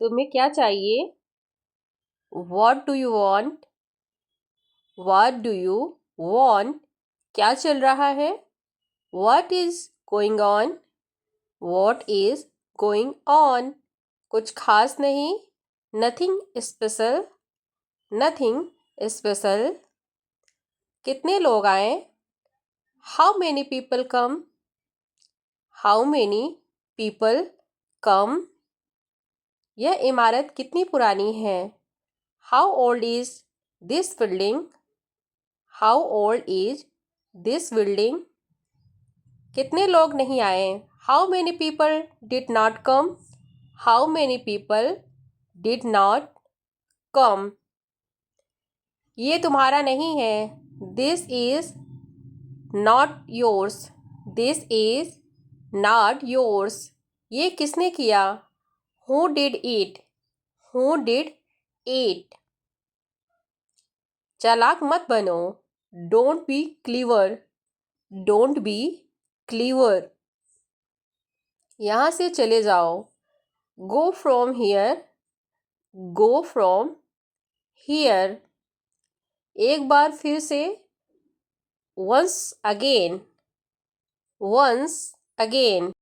तुम्हें क्या चाहिए? What do you want? What do you want? क्या चल रहा है? What is going on? What is going on? कुछ खास नहीं. Nothing special. Nothing special. कितने लोग आए? How many people come? How many people come? यह इमारत कितनी पुरानी है? How old is this building? How old is this building? कितने लोग नहीं आए? How many people did not come? How many people did not come? ये तुम्हारा नहीं है. This is not yours. This is not yours. ये किसने किया? Who did it? Who did it? चालाक मत बनो. Don't be clever. Don't be clever. यहाँ से चले जाओ. Go from here. Go from here. एक बार फिर से. Once again. Once again.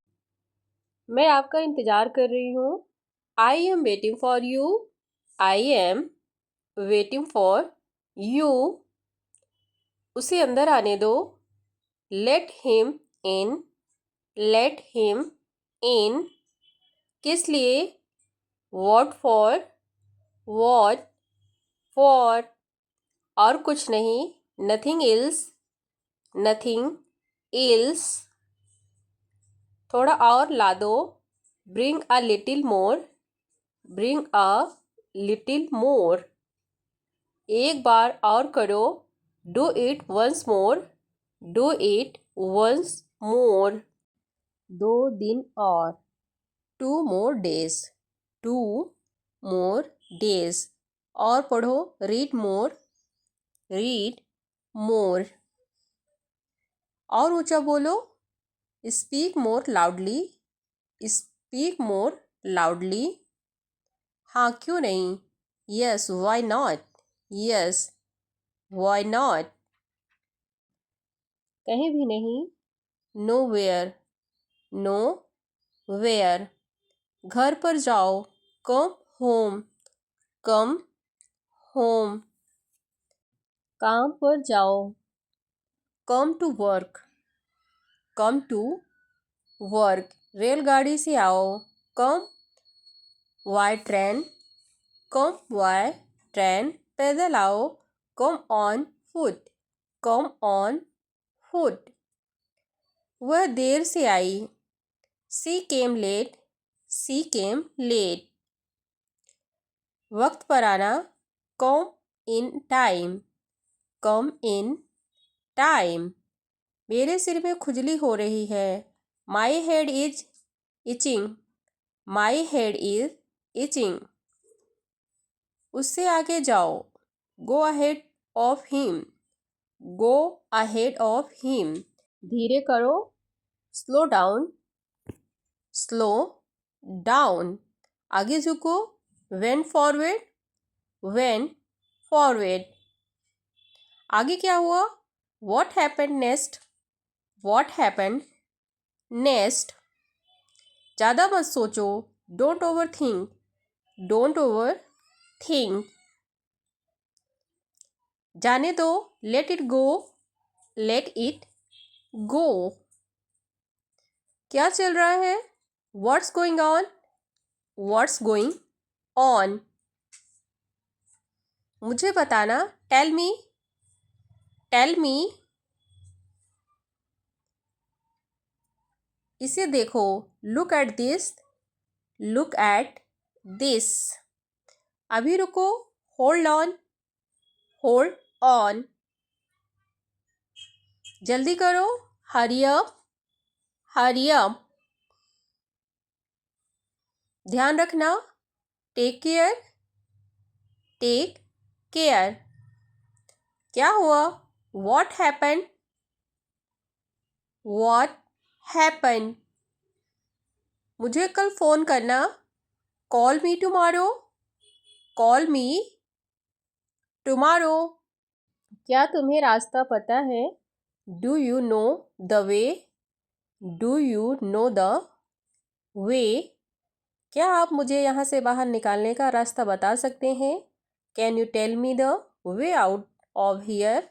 मैं आपका इंतज़ार कर रही हूँ. I am waiting for you. I am waiting for you. उसे अंदर आने दो. Let him in. Let him in. किस लिए? What for? What for? और कुछ नहीं. Nothing else. Nothing else. थोड़ा और ला दो. Bring a little more. Bring a little more. एक बार और करो. Do it once more. Do it once more. 2 दिन और. 2 more days. 2 more days. और पढ़ो. Read more. Read more. और ऊंचा बोलो. Speak more loudly. Speak more loudly. हाँ क्यों नहीं? Yes, why not? Yes, why not? कहीं भी नहीं. Nowhere. Nowhere. घर पर जाओ. Come home. Come home. काम पर जाओ. Come to work. Come to work. रेलगाड़ी से आओ. Come by train. Come by train. पैदल आओ. Come on foot. Come on foot. वह देर से आई. She came late. She came late. वक्त पर आना. Come in time. Come in time. मेरे सिर में खुजली हो रही है. My head is itching. My head is itching. उससे आगे जाओ. Go ahead of him. Go ahead of him. धीरे करो. Slow down. Slow down. आगे झुको. Went forward. Went forward. आगे क्या हुआ? What happened next? What happened next? ज़्यादा मत सोचो. Don't overthink. Don't overthink. जाने दो. Let it go. Let it go. क्या चल रहा है? What's going on? What's going on? मुझे बताना. Tell me. Tell me. इसे देखो. Look at this. Look at this. अभी रुको. Hold on. Hold on. जल्दी करो. Hurry up. Hurry up. ध्यान रखना. Take care. Take care. क्या हुआ? What happened? What happened? मुझे कल फ़ोन करना. Call me tomorrow, call me tomorrow. क्या तुम्हें रास्ता पता है? Do you know the way, do you know the way. क्या आप मुझे यहाँ से बाहर निकालने का रास्ता बता सकते हैं? Can you tell me the way out of here,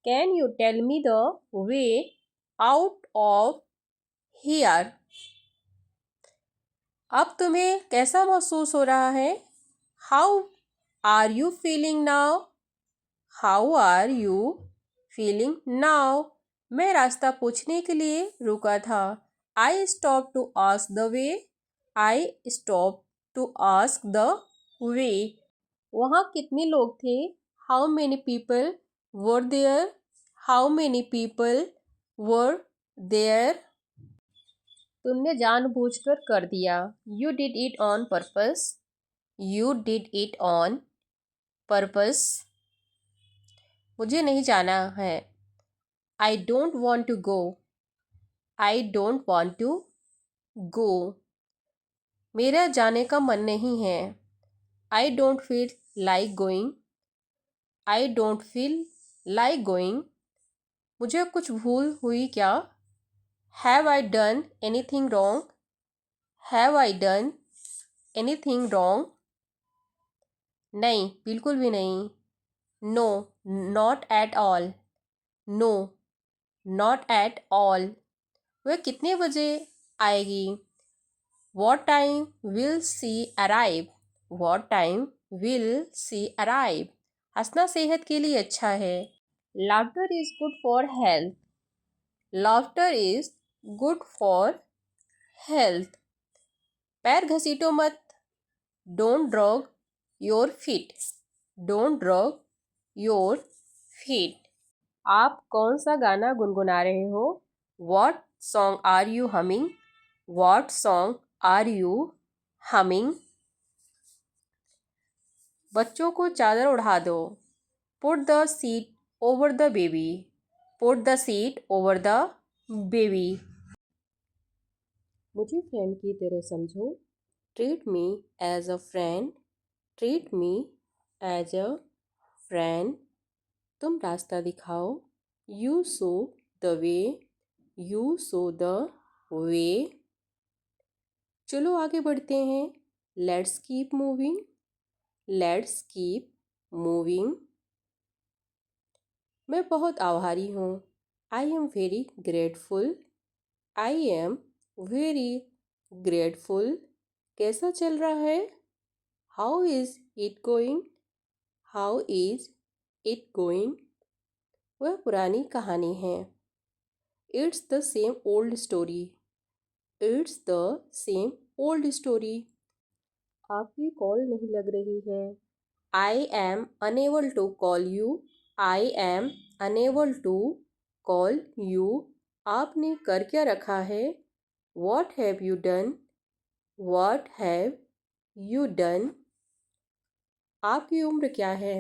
can you tell me the way out of here. अब तुम्हें कैसा महसूस हो रहा है? How are you feeling now, how are you feeling now. मैं रास्ता पूछने के लिए रुका था। I stop to ask the way, I stop to ask the way. वहाँ कितने लोग थे? How many people were there, how many people were there. तुमने जानबूझकर कर दिया। You did it on purpose, you did it on purpose. मुझे नहीं जाना है। I don't want to go, I don't want to go. मेरा जाने का मन नहीं है। I don't feel like going, I don't feel like going. मुझे कुछ भूल हुई क्या? Have I done anything wrong, have I done anything wrong. नहीं, बिल्कुल भी नहीं। No, not at all, no, not at all. वह कितने बजे आएगी? What time will she arrive, what time will she arrive. हंसना सेहत के लिए अच्छा है। Laughter is good for health, laughter is good for health. पैर घसीटो मत, don't drag your feet, don't drag your feet. आप कौन सा गाना गुनगुना रहे हो? What song are you humming, what song are you humming. बच्चों को चादर उड़ा दो। Put the seat over the baby, put the seat over the baby. मुझे फ्रेंड की तरह समझो। Treat me as a friend, treat me as a friend. तुम रास्ता दिखाओ। You show the way, you show the way. चलो आगे बढ़ते हैं। Let's keep moving, let's keep moving. मैं बहुत आभारी हूँ। I am very grateful, I am very grateful. कैसा चल रहा है? How is it going, how is it going. वह पुरानी कहानी है। It's the same old story, it's the same old story. आपकी कॉल नहीं लग रही है। I am unable to call you, I am unable to call you. आपने कर क्या रखा है? What have you done, what have you done. आपकी उम्र क्या है?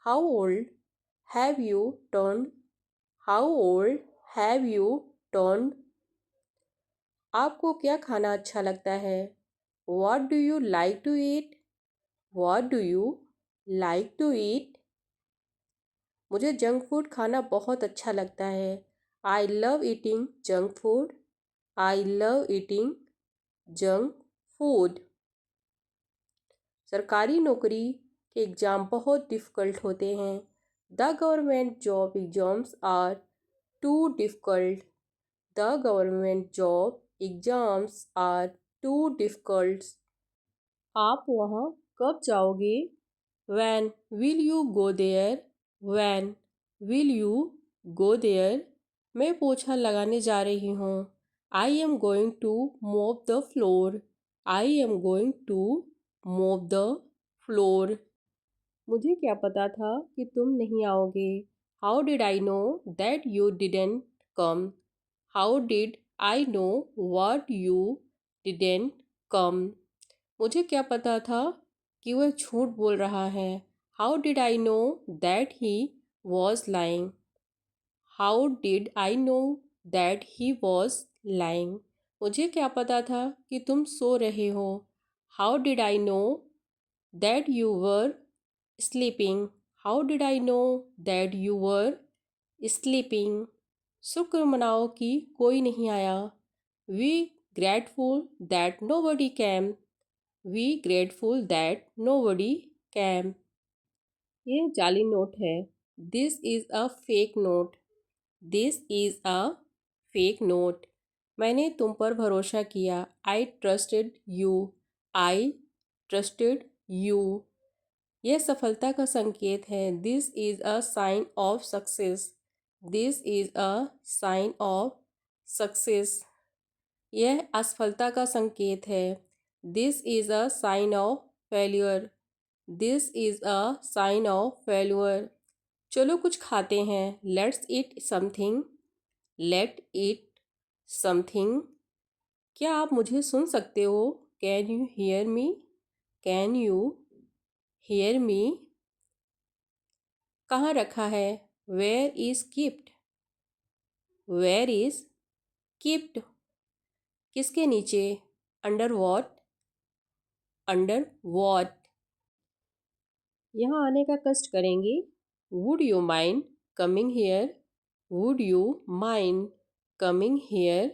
How old have you turned, how old have you turned. आपको क्या खाना अच्छा लगता है? What do you like to eat, what do you like to eat. मुझे जंक फूड खाना बहुत अच्छा लगता है। I love eating junk food, I love eating junk food. सरकारी नौकरी के एग्ज़ाम बहुत डिफ़िकल्ट होते हैं। The government job exams are too difficult, the government job exams are too difficult. आप वहाँ कब जाओगे? When will you go there? When will you go there? मैं पोछा लगाने जा रही हूँ। I am going to mop the floor, I am going to mop the floor. मुझे क्या पता था कि तुम नहीं आओगे? How did I know that you didn't come? How did I know what you didn't come? मुझे क्या पता था कि वह झूठ बोल रहा है? How did I know that he was lying? How did I know that he was lying? मुझे क्या पता था कि तुम सो रहे हो? How did I know that you were sleeping? How did I know that you were sleeping? शुक्र मनाओ कि कोई नहीं आया. We grateful that nobody came. We grateful that nobody came. ये जाली नोट है. This is a fake note. This is a fake note. मैंने तुम पर भरोसा किया. I trusted you. I trusted you. यह सफलता का संकेत है. This is a sign of success. This is a sign of success. यह असफलता का संकेत है. This is a sign of failure. This is a sign of failure. चलो कुछ खाते हैं. Let's eat something. Let eat something. क्या आप मुझे सुन सकते हो? Can you hear me? Can you hear me? कहाँ रखा है? Where is kept? Where is kept? किसके नीचे? Under what? Under what? यहाँ आने का कष्ट करेंगे. Would you mind coming here? Would you mind coming here?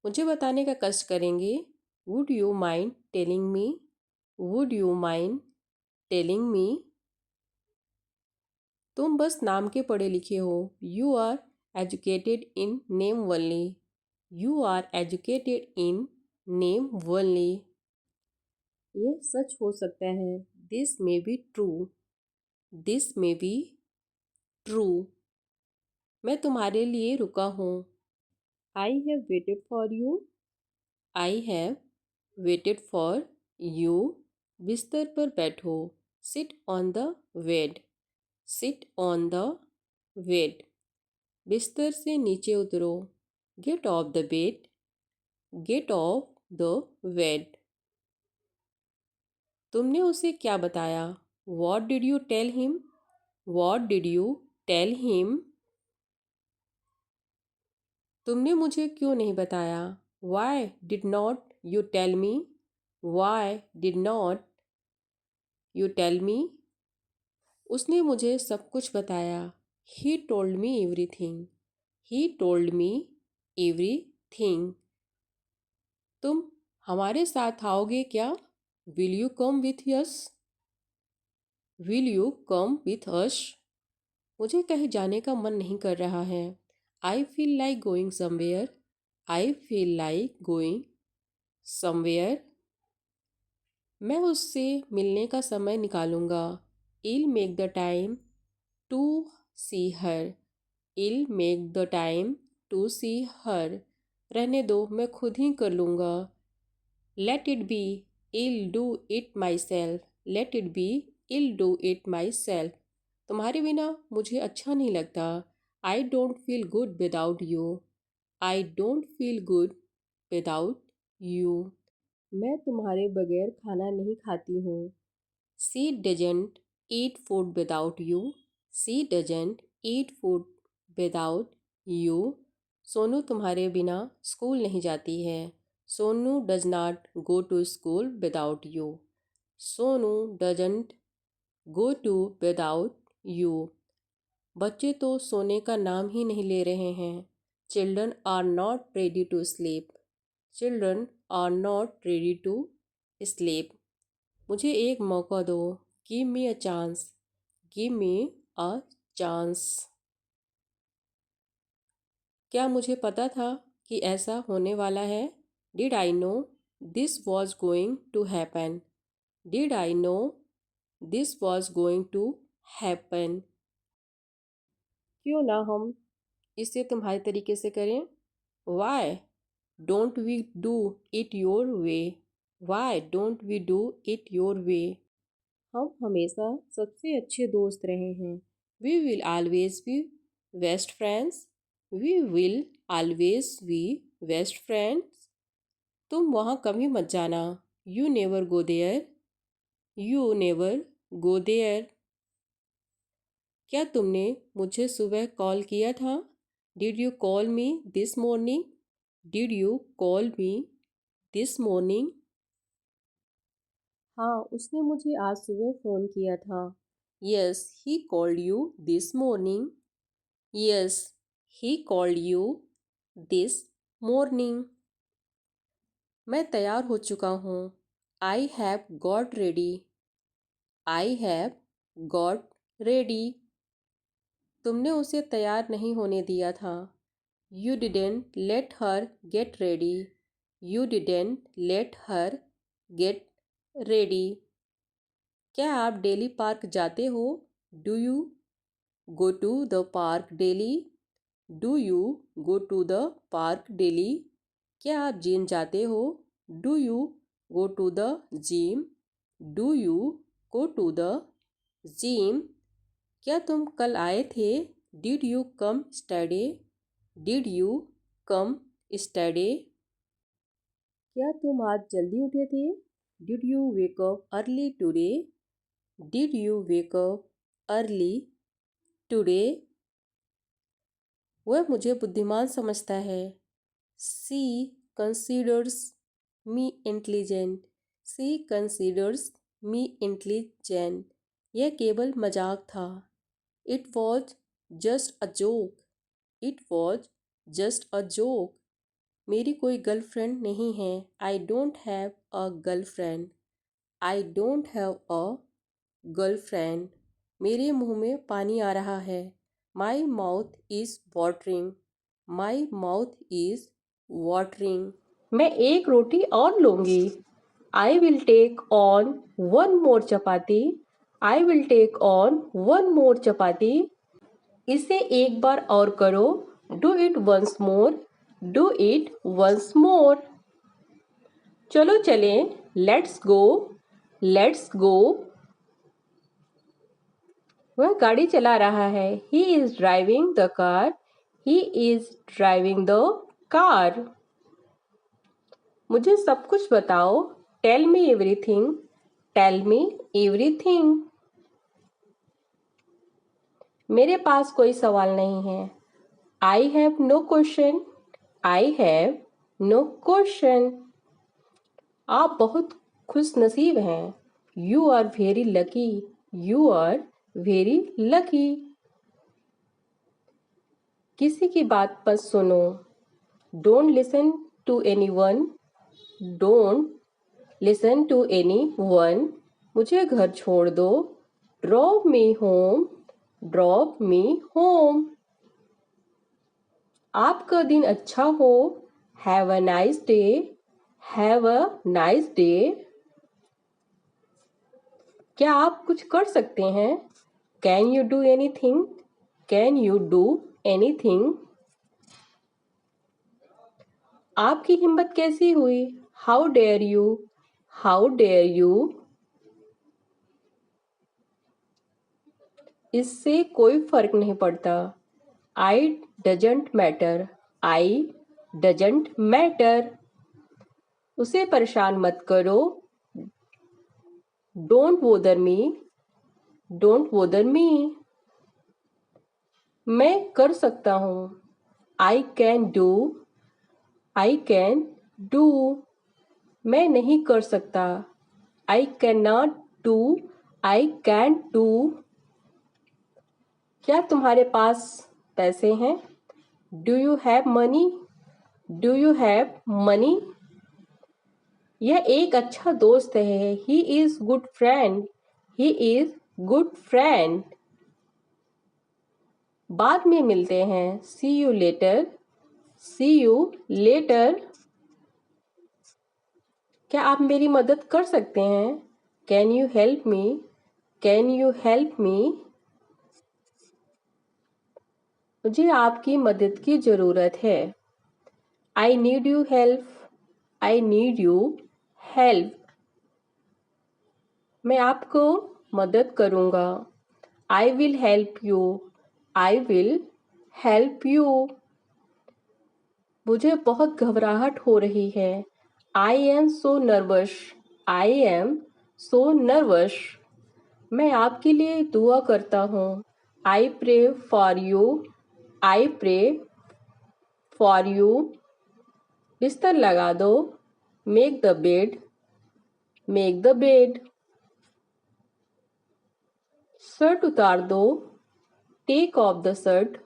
मुझे बताने का कष्ट करेंगे. Would you mind telling me? Would you mind telling me? तुम बस नाम के पढ़े लिखे हो. You are educated in name only. You are educated in name only. यह सच हो सकता है. This may be true. This may be true. मैं तुम्हारे लिए रुका हूँ. I have waited for you. I have waited for you. बिस्तर पर बैठो. Sit on the bed. Sit on the bed. बिस्तर से नीचे उतरो. Get off the bed. Get off the bed. तुमने उसे क्या बताया? What did you tell him? What did you tell him? तुमने मुझे क्यों नहीं बताया? Why did not you tell me? Why did not you tell me? उसने मुझे सब कुछ बताया. He told me everything. He told me everything. तुम हमारे साथ आओगे क्या? Will you come with us? Will you come with us? मुझे कहीं जाने का मन नहीं कर रहा है. I feel like going somewhere. I feel like going somewhere. मैं उससे मिलने का समय निकालूंगा. I'll make the time to see her. I'll make the time to see her. रहने दो, मैं खुद ही कर लूँगा. Let it be. I'll do it myself. Let it be. I'll do it myself. तुम्हारे बिना मुझे अच्छा नहीं लगता. I don't feel good without you. I don't feel good without you. मैं तुम्हारे बगैर खाना नहीं खाती हूँ. She doesn't eat food without you. She doesn't eat food without you. Sonu तुम्हारे बिना स्कूल नहीं जाती है. Sonu does not go to school without you. Sonu doesn't go to without you. बच्चे तो सोने का नाम ही नहीं ले रहे हैं. Children are not ready to sleep. Children are not ready to sleep. मुझे एक मौका दो. Give me a chance. Give me a chance. क्या मुझे पता था कि ऐसा होने वाला है? Did I know this was going to happen? Did I know this was going to happen? क्यों ना हम इसे तुम्हारे तरीके से करें? Why don't we do it your way? Why don't we do it your way? हम हमेशा सबसे अच्छे दोस्त रहे हैं. We will always be best friends. We will always be best friends. तुम वहाँ कभी मत जाना. You never go there. You never go there. क्या तुमने मुझे सुबह कॉल किया था? Did you call me this morning? Did you call me this morning? हाँ, उसने मुझे आज सुबह फ़ोन किया था। Yes he called you this morning. Yes he called you this morning. मैं तैयार हो चुका हूँ। I have got ready. I have got ready. तुमने उसे तैयार नहीं होने दिया था। You didn't let her get ready. You didn't let her get ready. क्या आप डेली पार्क जाते हो? Do you go to the park daily? Do you go to the park daily? क्या आप जिम जाते हो? Do you go to the gym? Do you go to the gym? क्या तुम कल आए थे? Did you come yesterday? Did you come yesterday? क्या तुम आज जल्दी उठे थे? Did you wake up early today? Did you wake up early today? वह मुझे बुद्धिमान समझता है। She considers me intelligent. She considers me intelligent. यह केवल मजाक था। It was just a joke. It was just a joke. मेरी कोई गर्लफ्रेंड नहीं है। I don't have a girlfriend. I don't have a girlfriend. मेरे मुंह में पानी आ रहा है। My mouth is watering. My mouth is watering. मैं एक रोटी और लूँगी। I will take on one more chapati. I will take on one more chapati. इसे एक बार और करो। Do it once more. Do it once more. चलो चलें। Let's go. Let's go. वह गाड़ी चला रहा है। He is driving the car. He is driving the car. मुझे सब कुछ बताओ। Tell me everything. Tell me everything. मेरे पास कोई सवाल नहीं है। I have no question. I have no question. आप बहुत खुश नसीब हैं। You are very lucky. You are very lucky. किसी की बात मत सुनो। Don't listen to anyone. Don't listen to anyone. मुझे घर छोड़ दो। Drop me home. Drop me home. आपका दिन अच्छा हो। Have a nice day. Have a nice day. क्या आप कुछ कर सकते हैं? Can you do anything? Can you do anything? आपकी हिम्मत कैसी हुई? How dare you? How dare you? इससे कोई फर्क नहीं पड़ता। I doesn't matter. I doesn't matter. उसे परेशान मत करो। Don't bother me. Don't bother me. मैं कर सकता हूँ। I can do. I can do. मैं नहीं कर सकता। I can not do. I can do. क्या तुम्हारे पास पैसे हैं? Do you have money? Do you have money? यह एक अच्छा दोस्त है। He is good friend. He is good friend. बाद में मिलते हैं। See you later. See you later. क्या आप मेरी मदद कर सकते हैं? Can you help me? Can you help me? मुझे आपकी मदद की ज़रूरत है। I need you help. I need you help. मैं आपको मदद करूँगा। I will help you. I will help you. मुझे बहुत घबराहट हो रही है। I am so nervous. I am so nervous. मैं आपके लिए दुआ करता हूँ। I pray for you. I pray for you. बिस्तर लगा दो। Make the bed. Make the bed. Shirt उतार दो। Take off the shirt.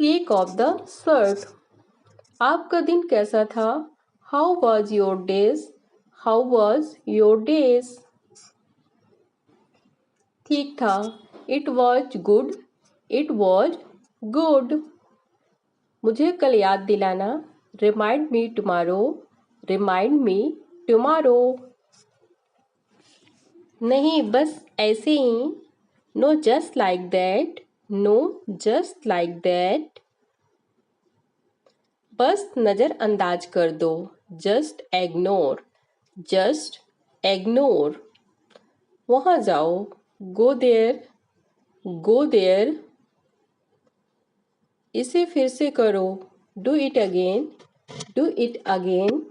Take off the shirt. आपका दिन कैसा था? How was your days? How was your days? ठीक था। It was good. It was good. मुझे कल याद दिलाना। Remind me tomorrow. Remind me tomorrow. नहीं, बस ऐसे ही। No just like that. No just like that. बस नज़रअंदाज कर दो। Just ignore. Just ignore. वहाँ जाओ। Go there. Go there. इसे फिर से करो। Do it again. Do it again.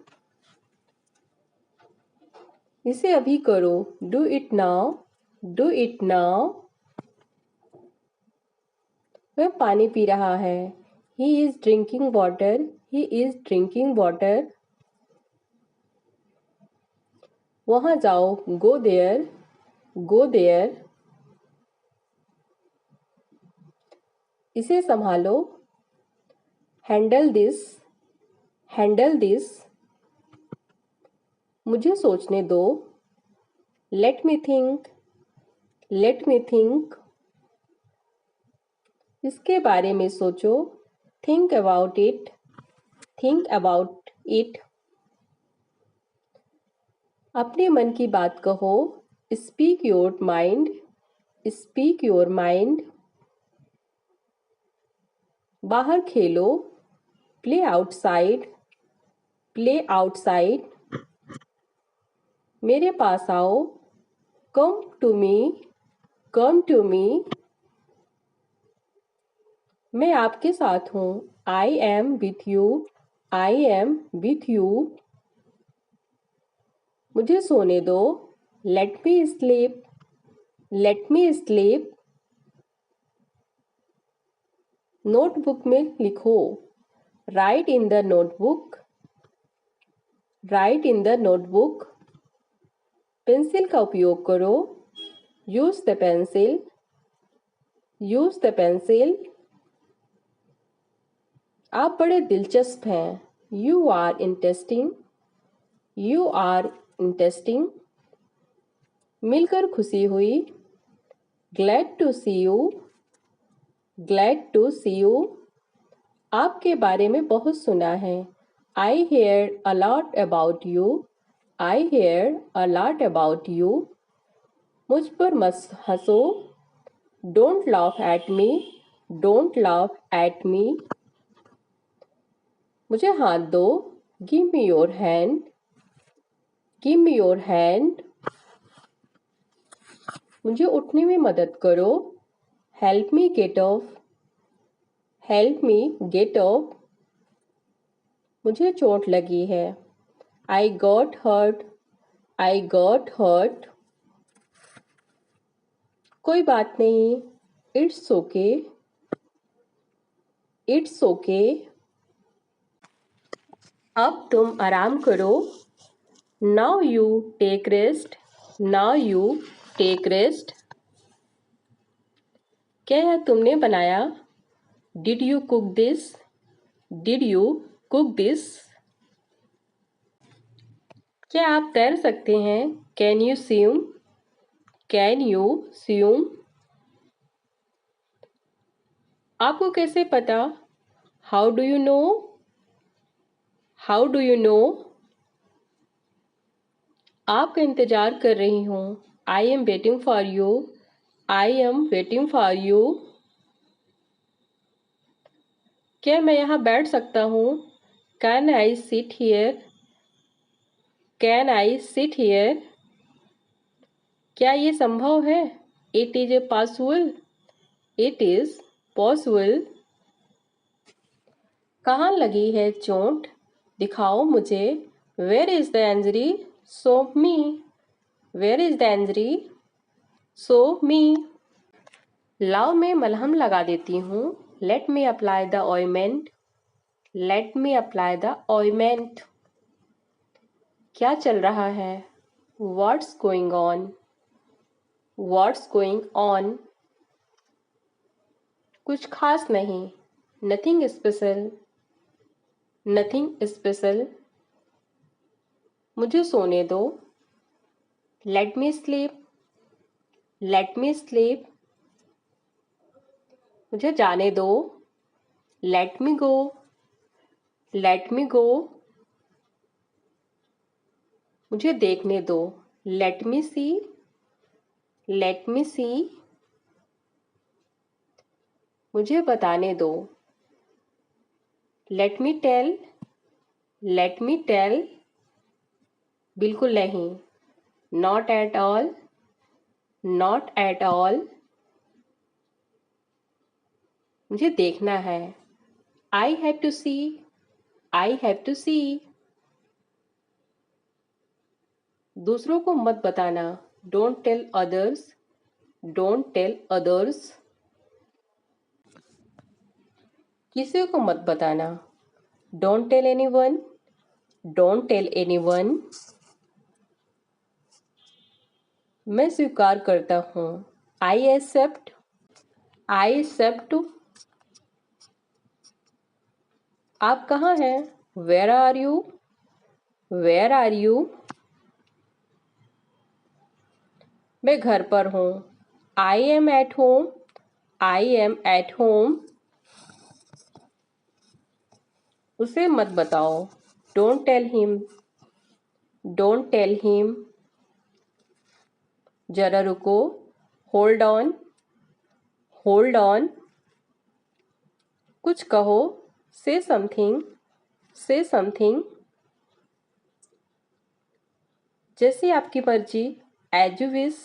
इसे अभी करो। Do it now. Do it now. वह पानी पी रहा है। He is drinking water. He is drinking water. वहाँ जाओ। Go there. Go there. इसे संभालो। Handle this. Handle this. मुझे सोचने दो। Let me think. Let me think. इसके बारे में सोचो। Think about it. Think about it. अपने मन की बात कहो। Speak your mind. Speak your mind. बाहर खेलो। Play outside. Play outside. मेरे पास आओ। कम to me. Come to me. मैं आपके साथ हूँ। I am with you. I am with you. मुझे सोने दो। Let me sleep. Let me sleep. Notebook में लिखो। Write in the notebook. Write in the notebook. Pencil का उपयोग करो। Use the pencil. Use the pencil. आप बड़े दिलचस्प हैं। You are interesting. You are interesting. मिलकर खुशी हुई। Glad to see you. Glad to see you. आपके बारे में बहुत सुना है। I hear a lot about you. I hear a lot about you. मुझ पर मत हंसो। Don't laugh at me. Don't laugh at me. मुझे हाथ दो। Give me your hand. Give me your hand. मुझे उठने में मदद करो। Help me get off. Help me get off. मुझे चोट लगी है। I got hurt. I got hurt. कोई बात नहीं। It's okay. It's okay. अब तुम आराम करो। Now you take rest. Now you take rest. क्या यह तुमने बनाया? Did you cook this? Did you cook this? क्या आप तैर सकते हैं? Can you swim? Can you swim? आपको कैसे पता? How do you know? How do you know? आपका इंतजार कर रही हूँ। I am waiting for you. I am waiting for you. क्या मैं यहाँ बैठ सकता हूँ? Can I sit here? Can I sit here? क्या ये संभव है? It is a possible. It is possible. कहाँ लगी है चोट? दिखाओ मुझे। Where is the injury? Show me. Where is the injury? Show me. लाओ मैं मलहम लगा देती हूँ। Let me apply the ointment. Let me apply the ointment. क्या चल रहा है? What's going on? What's going on? कुछ खास नहीं. Nothing special. Nothing special. मुझे सोने दो. Let me sleep. Let me sleep. मुझे जाने दो. Let me go. Let me go. मुझे देखने दो. Let me see. Let me see. मुझे बताने दो. Let me tell. Let me tell. बिल्कुल नहीं. Not at all. Not at all. मुझे देखना है. I have to see. I have to see. दूसरों को मत बताना. Don't tell others. Don't tell others. किसी को मत बताना. Don't tell anyone. Don't tell anyone. मैं स्वीकार करता हूँ. I accept. I accept. आप कहाँ हैं? Where are you? Where are you? मैं घर पर हूँ. I am at home. I am at home. उसे मत बताओ. Don't tell him. Don't tell him. जरा रुको. Hold on. Hold on. कुछ कहो. Say something. Say something. जैसे आपकी मर्जी. As you wish.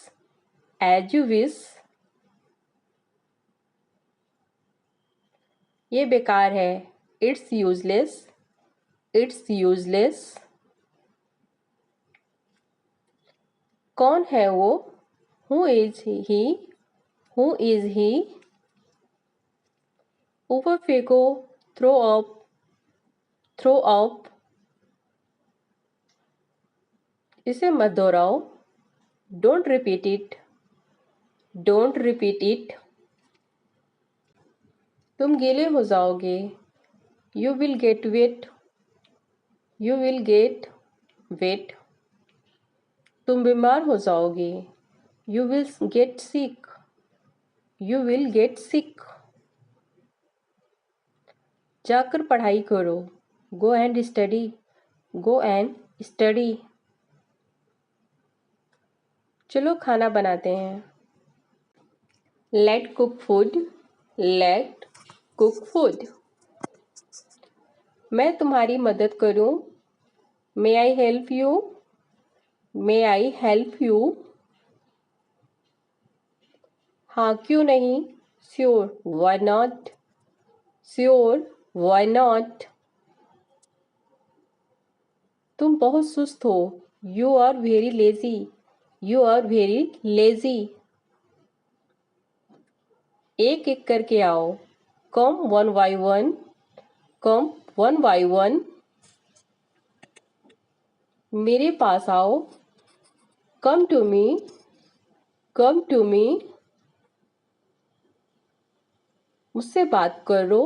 As you wish. ये बेकार है. It's useless. It's useless. कौन है वो? Who is he? Who is he? ऊपर फेंको. Throw up. Throw up. इसे मत दोहराओ. Don't repeat it. Don't repeat it. तुम गीले हो जाओगे. You will get wet. You will get wet. तुम बीमार हो जाओगे. You will get sick. You will get sick. जाकर पढ़ाई करो. Go and study. Go and study. चलो खाना बनाते हैं. Let cook food. Let cook food. मैं तुम्हारी मदद करूं. May I help you? May I help you? हाँ क्यों नहीं. Sure. Why not? Sure. Why not? तुम बहुत सुस्त हो. You are very lazy. You are very lazy. एक एक करके आओ. Come one by one. Come one by one. मेरे पास आओ. Come to me. Come to me. मुझसे बात करो.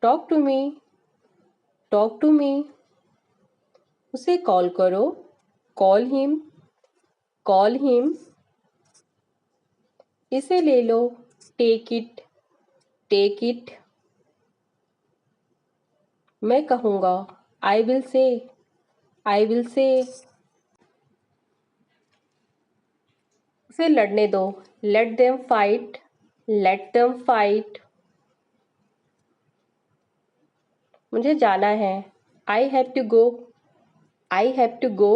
Talk to me. Talk to me. उसे कॉल करो. Call him. Call him. इसे ले लो. Take it. Take it. मैं कहूँगा. I will say. I will say. उसे लड़ने दो. Let them fight. Let them fight. मुझे जाना है. I have to go. I have to go.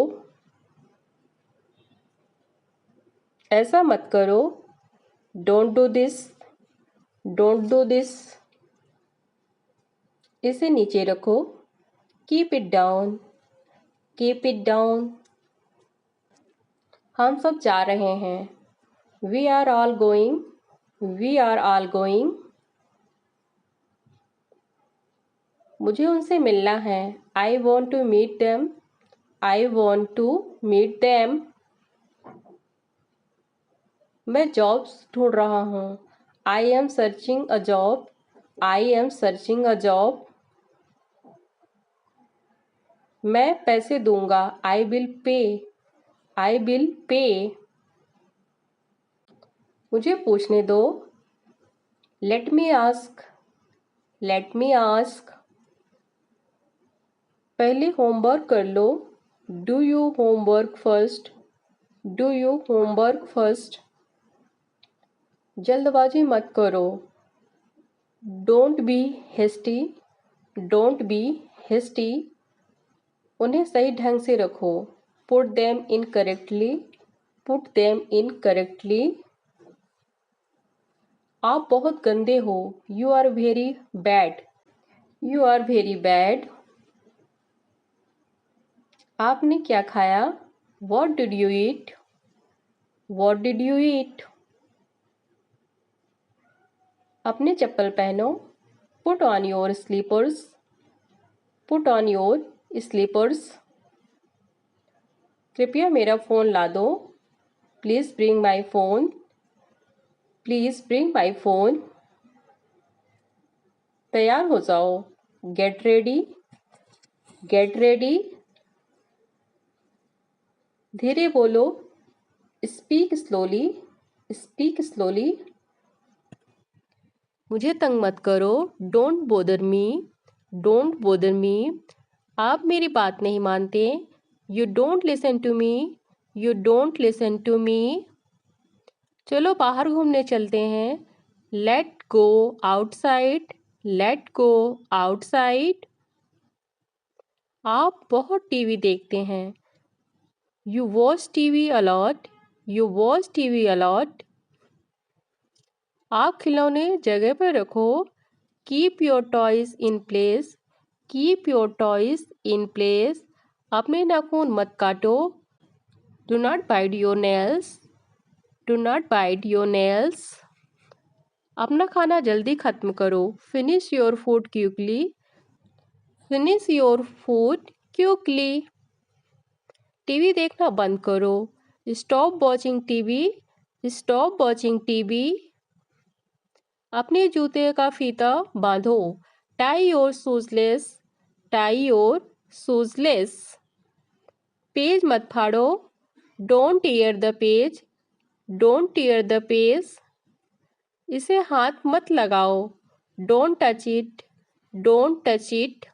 ऐसा मत करो. Don't do this. Don't do this. इसे नीचे रखो. Keep it down. Keep it down. हम सब जा रहे हैं. We are all going. We are all going. मुझे उनसे मिलना है. I want to meet them. I want to meet them. मैं जॉब्स ढूंढ रहा हूँ। I am searching a job. I am searching a job. मैं पैसे दूंगा। I will pay. I will pay. मुझे पूछने दो। Let me ask. Let me ask. पहले होमवर्क कर लो। Do you homework first? Do you homework first? जल्दबाजी मत करो। Don't be hasty. Don't be hasty. उन्हें सही ढंग से रखो। Put them in correctly. Put them in correctly. आप बहुत गंदे हो। You are very bad. You are very bad. आपने क्या खाया? What did you eat? What did you eat? अपने चप्पल पहनो। Put on your slippers. Put on your slippers. कृपया मेरा फ़ोन ला दो। Please bring my phone. Please bring my phone. तैयार हो जाओ। Get ready. Get ready. धीरे बोलो। Speak slowly. Speak slowly. मुझे तंग मत करो। Don't bother me. Don't bother me. आप मेरी बात नहीं मानते। You don't listen to me. You don't listen to me. चलो बाहर घूमने चलते हैं। Let go outside. Let go outside. आप बहुत टीवी देखते हैं। You watch TV a lot. You watch TV a lot. आप खिलौने जगह पर रखो। Keep your toys in place. Keep your toys in place. अपने नाखून मत काटो। Do not bite your nails. Do not bite your nails. अपना खाना जल्दी खत्म करो। Finish your food quickly. Finish your food quickly. TV देखना बंद करो। Stop watching TV. Stop watching TV. अपने जूते का फीता बांधो। Tie your shoelace. Tie your shoelace. Page मत फाड़ो। Don't tear the page. Don't tear the page. इसे हाथ मत लगाओ। Don't touch it. Don't touch it.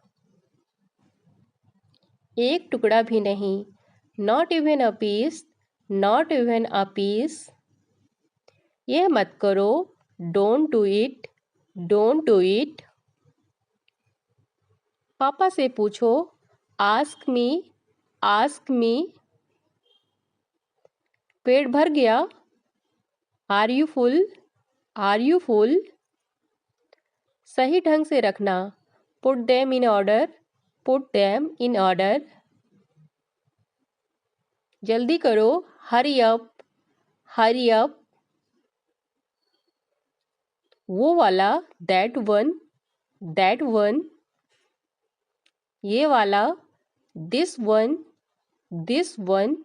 एक टुकड़ा भी नहीं। Not even a piece. Not even a piece. यह मत करो। Don't do it. Don't do it. पापा से पूछो। Ask me. Ask me. पेट भर गया। Are you full? Are you full? सही ढंग से रखना। Put them in order. Put them in order. जल्दी करो। Hurry up. Hurry up. वो वाला that one. That one. ये वाला this one. This one.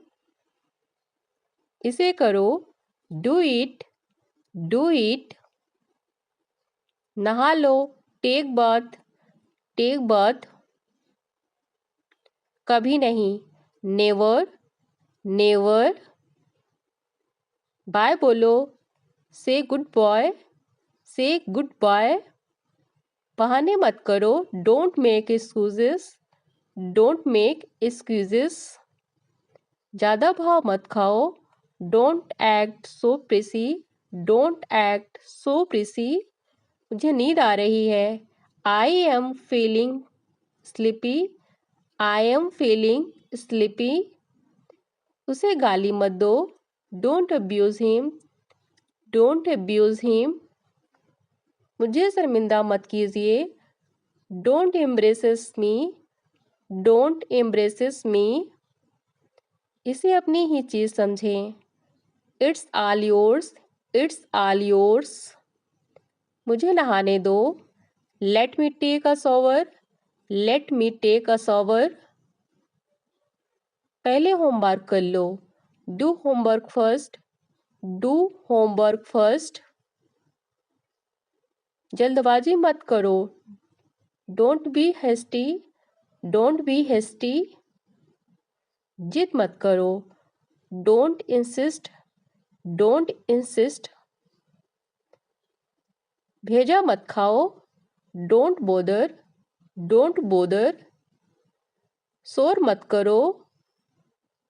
इसे करो। Do it. Do it. नहा लो। Take bath. Take bath. कभी नहीं। Never. Never. बाय बोलो। Say goodbye. Say goodbye. बहाने मत करो। Don't make excuses. Don't make excuses. ज़्यादा भाव मत खाओ। Don't act so prissy. Don't act so prissy. मुझे नींद आ रही है। I am feeling sleepy. I am feeling sleepy. उसे गाली मत दो। Don't abuse him. Don't abuse him. मुझे शर्मिंदा मत कीजिए। Don't embarrass me. Don't embarrass me. इसे अपनी ही चीज़ समझें। It's all yours. It's all yours. मुझे नहाने दो। Let me take a shower. Let me take a shower. पहले होमवर्क कर लो। Do homework first. Do homework first. जल्दबाजी मत करो। Don't be hasty. Don't be hasty. जिद मत करो। Don't insist. Don't insist. भेजा मत खाओ। Don't bother. Don't bother. शोर मत करो।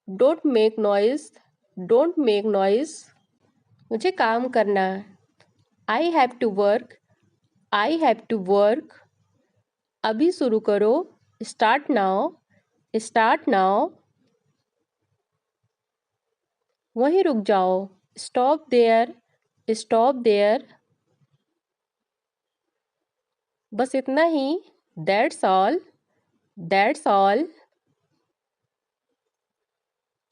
Don't make noise. Don't make noise. मुझे काम करना। I have to work. I have to work. अभी शुरू करो। Start now. Start now. वहीं रुक जाओ। Stop there. Stop there. बस इतना ही। That's all. That's all.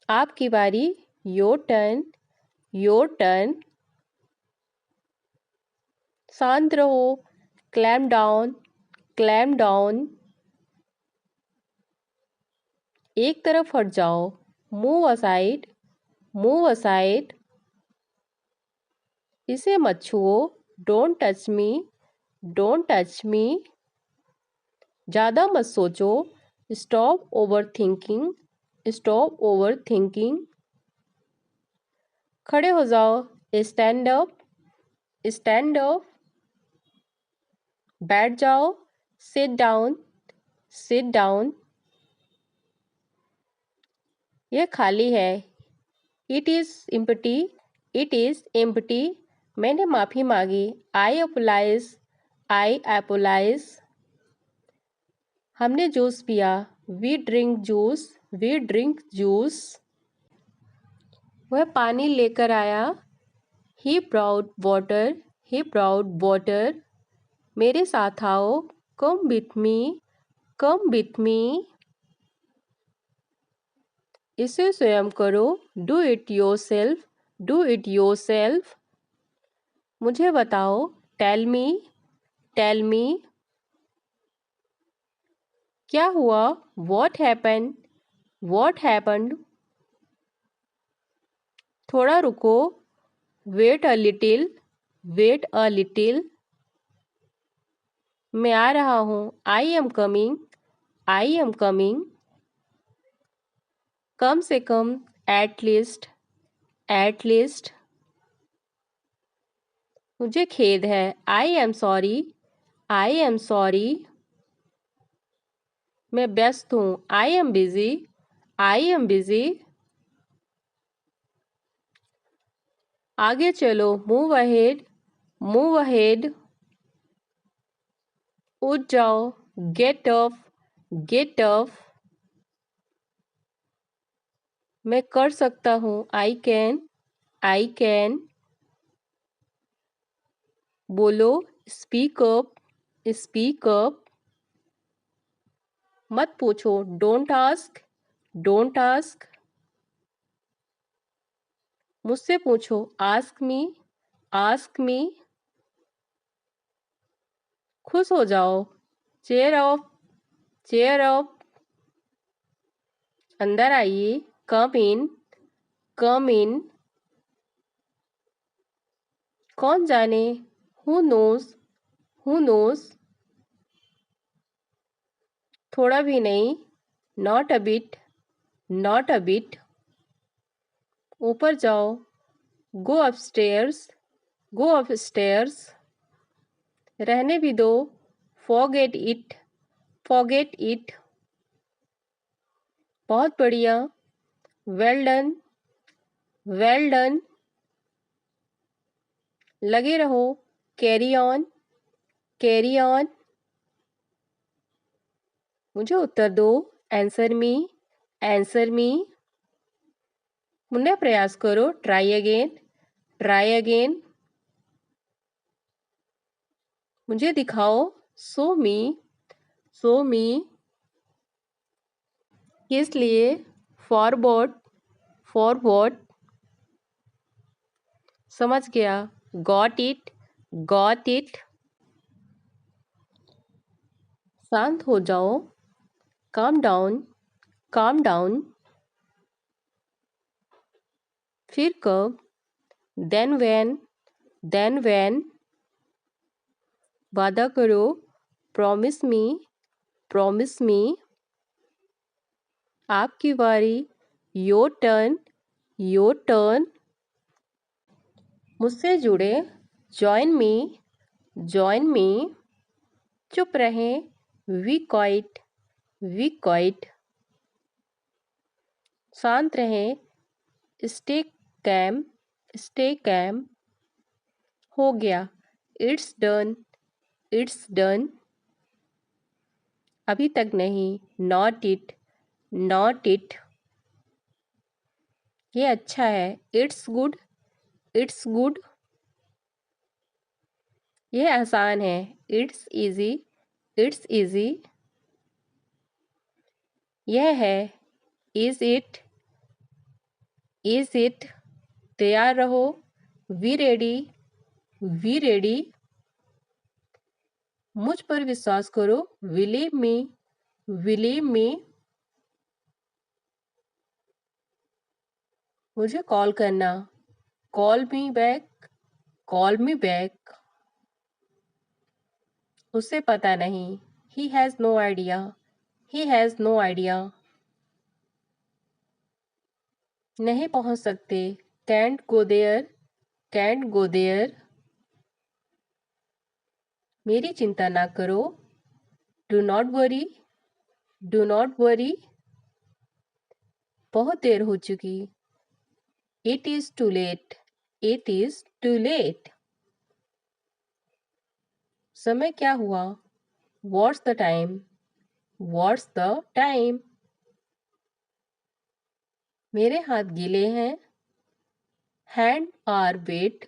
आपकी बारी। Your turn. Your turn. शांत रहो। Calm down. Calm down. एक तरफ हट जाओ। Move aside. Move aside. इसे मत छुओ। Don't touch me. Don't touch me. ज़्यादा मत सोचो। Stop overthinking. Stop overthinking. खड़े हो जाओ। Stand up. Stand up. बैठ जाओ। Sit down. Sit down. यह खाली है। It is empty. It is empty. मैंने माफ़ी मांगी। आई अपोलाइज। I apologise. हमने जूस पिया। We drink juice. We drink juice. वह पानी लेकर आया। He brought water. He brought water. मेरे साथ आओ। Come with me. Come with me. इसे स्वयं करो। Do it yourself. Do it yourself. मुझे बताओ। Tell me. Tell me. क्या हुआ। What happened. What happened. थोड़ा रुको। Wait a little. Wait a little. मैं आ रहा हूँ। I am coming. I am coming. कम से कम। At least. At least. मुझे खेद है। I am sorry. I am sorry. मैं व्यस्त हूँ। I am busy. I am busy. आगे चलो। Move ahead. Move ahead. उठ जाओ। Get up. Get up. मैं कर सकता हूँ। I can. I can. बोलो। Speak up. Speak up. मत पूछो। Don't ask. Don't ask. मुझसे पूछो। Ask me. Ask me. खुश हो जाओ। Cheer up. Cheer up. अंदर आइए। Come in. Come in. कौन जाने। Who knows. Who knows. थोड़ा भी नहीं। Not a bit. Not a bit. ऊपर जाओ। Go upstairs. Go upstairs. रहने भी दो। Forget it. Forget it. बहुत बढ़िया। Well done. Well done. लगे रहो। Carry on. Carry on. मुझे उत्तर दो। Answer me. Answer me. पुनः प्रयास करो। Try again. Try again. मुझे दिखाओ। Show me. Show me. किस लिए। For what. For what. समझ गया। Got it. Got it. शांत हो जाओ। Calm down. Calm down. फिर कब, then when, वादा करो, promise me, आपकी बारी, your turn, मुझसे जुड़े, join me, चुप रहें, be quiet, शांत रहें, stay calm, हो गया, it's done, अभी तक नहीं, not it, ये अच्छा है, it's good, ये आसान है, it's easy, यह है, is it, तैयार रहो, be ready, मुझ पर विश्वास करो, believe me, मुझे कॉल करना, call me back, उसे पता नहीं, he has no idea, नहीं पहुंच सकते, can't go there, मेरी चिंता ना करो, do not worry, बहुत देर हो चुकी, it is too late, समय क्या हुआ, what's the time, मेरे हाथ गीले हैं, hand are wet,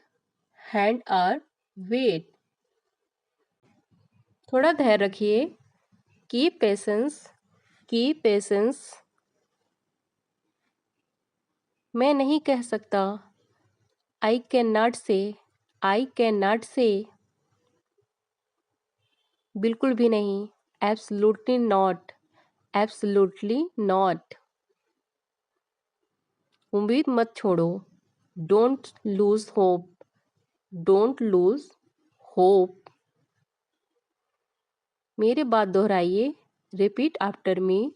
थोड़ा धैर्य रखिए, keep patience, मैं नहीं कह सकता, I cannot say, बिल्कुल भी नहीं, absolutely not, उम्मीद मत छोड़ो, don't lose hope, मेरे बात दोहराइए, repeat after me,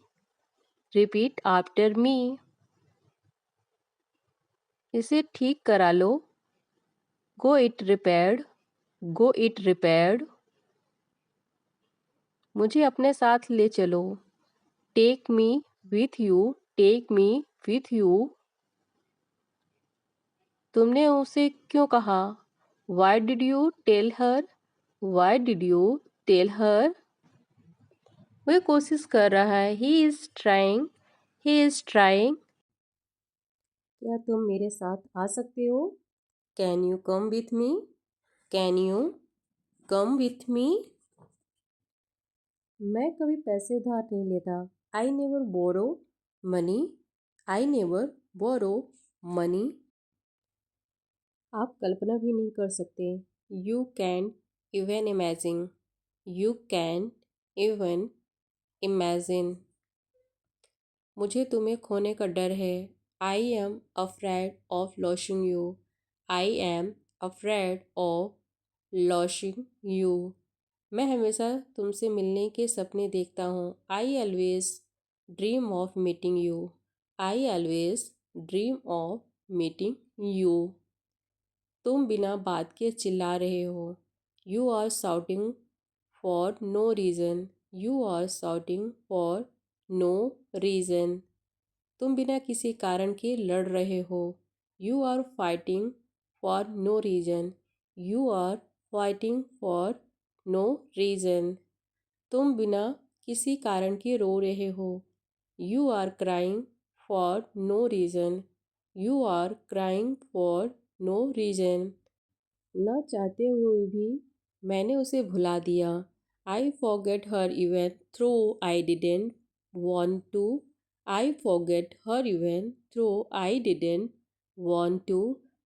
इसे ठीक करा लो, go it repaired, मुझे अपने साथ ले चलो, take me with you, तुमने उसे क्यों कहा, why did you tell her, वह कोशिश कर रहा है, he is trying, क्या तुम मेरे साथ आ सकते हो, can you come with me, मैं कभी पैसे उधार नहीं लेता, I never borrow money, आप कल्पना भी नहीं कर सकते, you can't even imagine, मुझे तुम्हें खोने का डर है, I am afraid of losing you, मैं हमेशा तुमसे मिलने के सपने देखता हूँ, I always dream of meeting you, तुम बिना बात के चिल्ला रहे हो, you are shouting for no reason, तुम बिना किसी कारण के लड़ रहे हो, you are fighting for no reason, तुम बिना किसी कारण के रो रहे हो, you are crying for no reason, न चाहते हुए भी मैंने उसे भुला दिया, I forget her even though I didn't want to,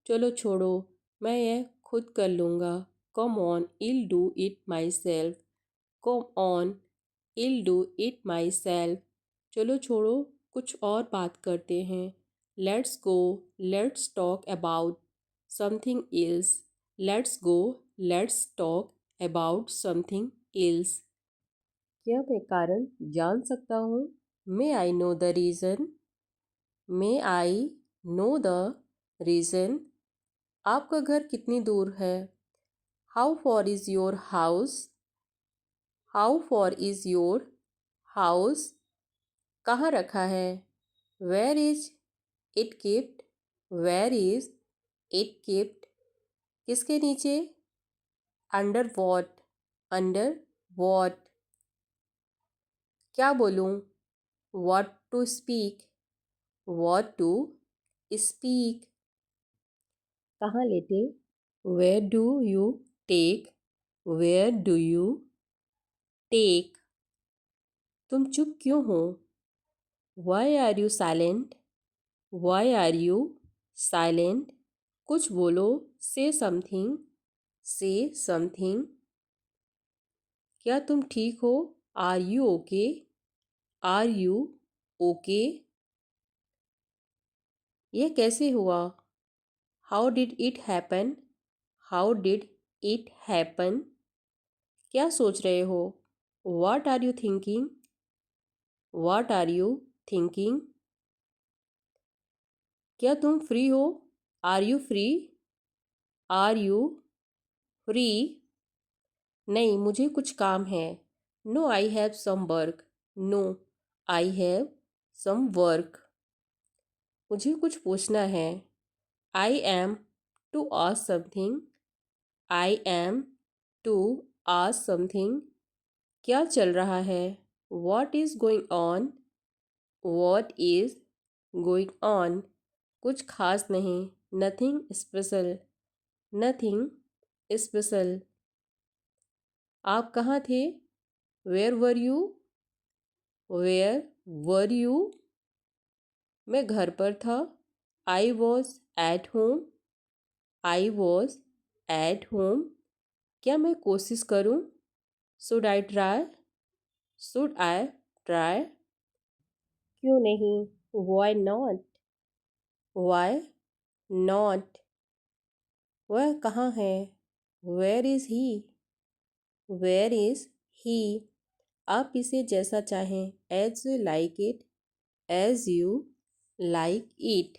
चलो छोड़ो, मैं यह खुद कर लूँगा, come on, I'll do it myself, चलो छोड़ो, कुछ और बात करते हैं, Let's go. Let's talk about something else. Let's go. Let's talk about something else. क्या मैं कारण जान सकता हूँ? May I know the reason? May I know the reason? आपका घर कितनी दूर है? How far is your house? How far is your house? कहाँ रखा है? Where is it kept? Where is it kept? किसके नीचे? Under what? Under what? क्या बोलूँ? What to speak? What to speak? कहाँ लेटे? Where do you take? Where do you take? तुम चुप क्यों हो? Why are you silent? Why are you silent? कुछ बोलो. Say something. Say something. क्या तुम ठीक हो? Are you okay? Are you okay? यह कैसे हुआ? How did it happen? How did it happen? क्या सोच रहे हो? What are you thinking? What are you thinking? क्या तुम फ्री हो? Are you free? Are you free? नहीं, मुझे कुछ काम है. No, I have some work. No, I have some work. मुझे कुछ पूछना है. I am to ask something. I am to ask something. क्या चल रहा है? What is going on? What is going on? कुछ खास नहीं. Nothing special. Nothing special. आप कहाँ थे? Where were you? Where were you? मैं घर पर था. I was at home. I was at home. क्या मैं कोशिश करूं? Should I try? Should I try? क्यों नहीं? Why not? Why not? वह कहाँ है? Where is he? Where is he? आप इसे जैसा चाहें. As you like it. As you like it.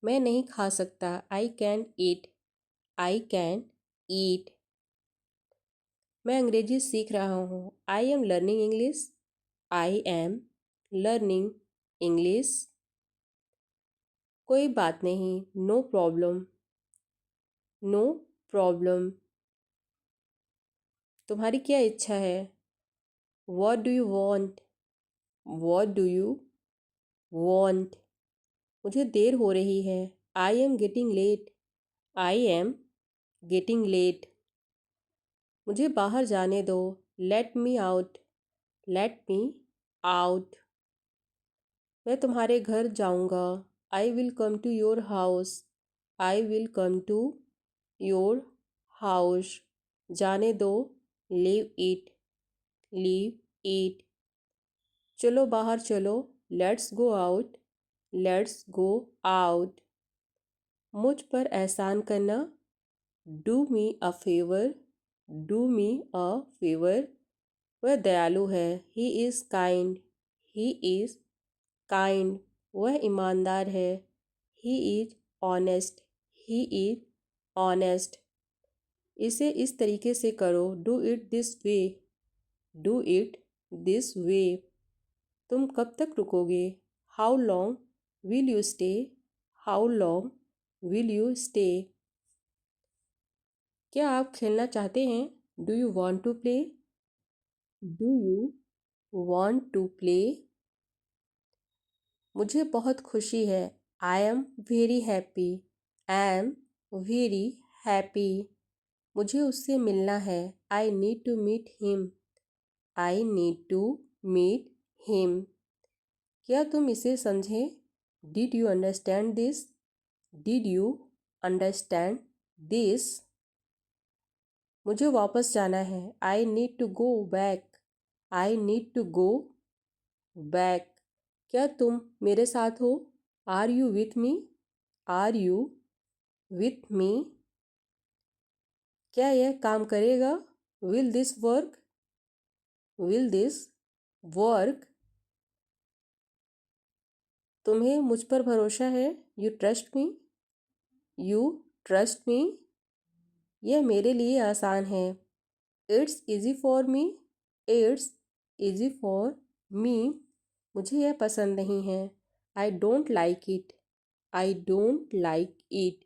मैं नहीं खा सकता. I can't eat. I can eat. मैं अंग्रेजी सीख रहा हूँ. I am learning English. I am learning English. कोई बात नहीं. No problem. No problem. तुम्हारी क्या इच्छा है? What do you want? What do you want? मुझे देर हो रही है. I am getting late. I am getting late. मुझे बाहर जाने दो. Let me out. Let me out. मैं तुम्हारे घर जाऊंगा. I will come to your house. I will come to your house. जाने दो. Leave it. Leave it. चलो बाहर चलो. Let's go out. Let's go out. मुझ पर एहसान करना. Do me a favor. Do me a favor. वह दयालु है. He is kind. He is kind. वह ईमानदार है. He is honest. He is honest. इसे इस तरीके से करो. Do it this way. Do it this way. तुम कब तक रुकोगे? How long will you stay? How long will you stay? क्या आप खेलना चाहते हैं? Do you want to play? Do you want to play? मुझे बहुत खुशी है. I am very happy. I am very happy. मुझे उससे मिलना है. I need to meet him. I need to meet him. क्या तुम इसे समझे? Did you understand this? Did you understand this? मुझे वापस जाना है. I need to go back. I need to go back. क्या तुम मेरे साथ हो? Are you with me? Are you with me? क्या यह काम करेगा? Will this work? Will this work? तुम्हें मुझ पर भरोसा है? You trust me? You trust me? यह मेरे लिए आसान है। It's easy for me? It's easy for me? मुझे यह पसंद नहीं है। I don't like it. I don't like it.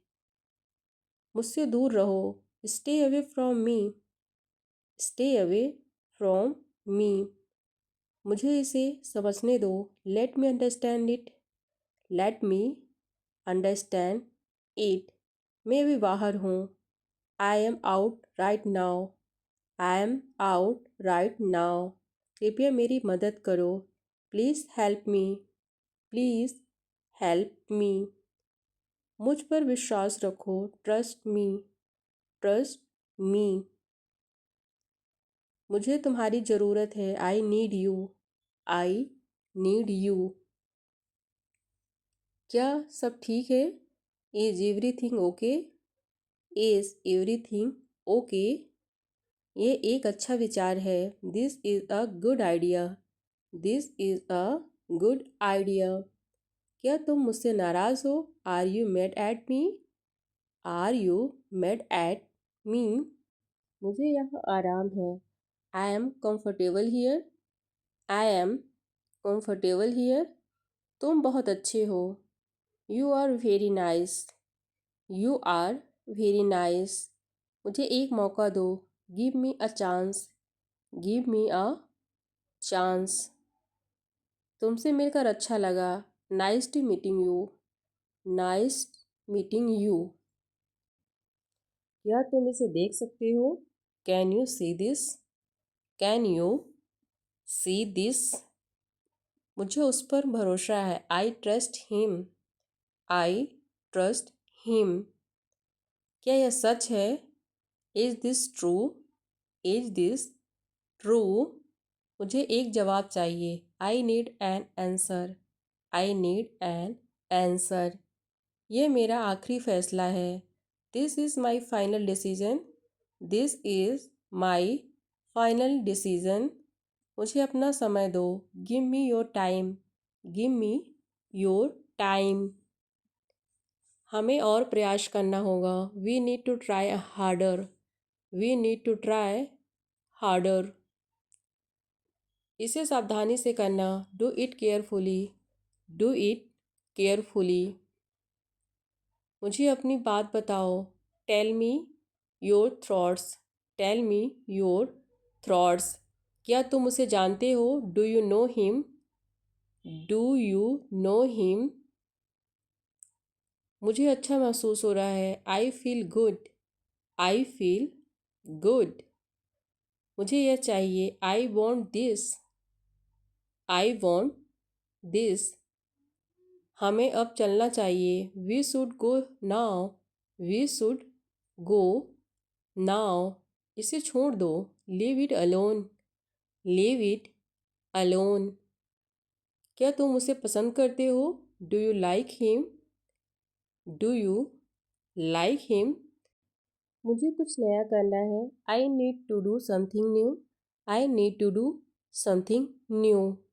मुझसे दूर रहो। Stay away from me. Stay away from मी। मुझे इसे समझने दो। Let me understand it. Let me understand it. मैं अभी बाहर हूँ। I am out right now. I am out right now. कृपया मेरी मदद करो। Please help me. Please help me. मुझ पर विश्वास रखो। Trust me. Trust me. मुझे तुम्हारी ज़रूरत है। I need you. I need you. क्या सब ठीक है? Is everything okay? Is everything okay? ये एक अच्छा विचार है। This is a good idea. This is a good idea. क्या तुम मुझसे नाराज़ हो? Are you mad at me? Are you mad at me? मुझे यहाँ आराम है। I am comfortable here. I am comfortable here. तुम बहुत अच्छे हो। You are very nice. You are very nice. मुझे एक मौका दो। Give me a chance. Give me a chance. तुमसे मिलकर अच्छा लगा। Nice to meeting you. Nice meeting you. क्या तुम इसे देख सकते हो? Can you see this? Can you see this? मुझे उस पर भरोसा है। I trust him. I trust him. क्या यह सच है? Is this true? Is this true? मुझे एक जवाब चाहिए। I need an answer. I need an answer. यह मेरा आखिरी फैसला है। This is my final decision. This is my final decision. मुझे अपना समय दो। Give me your time. Give me your time. हमें और प्रयास करना होगा। We need to try harder. We need to try harder. इसे सावधानी से करना। Do it carefully. Do it carefully. मुझे अपनी बात बताओ। Tell me your thoughts. Tell me your thoughts. क्या तुम उसे जानते हो? Do you know him? Do you know him? मुझे अच्छा महसूस हो रहा है। I feel good. I feel good. मुझे यह चाहिए। आई want this. I want this. हमें अब चलना चाहिए। We should go now. We should go now. इसे छोड़ दो। Leave it alone. Leave it alone. क्या तुम उसे पसंद करते हो? Do you like him? Do you like him? मुझे कुछ नया करना है। I need to do something new. I need to do something new.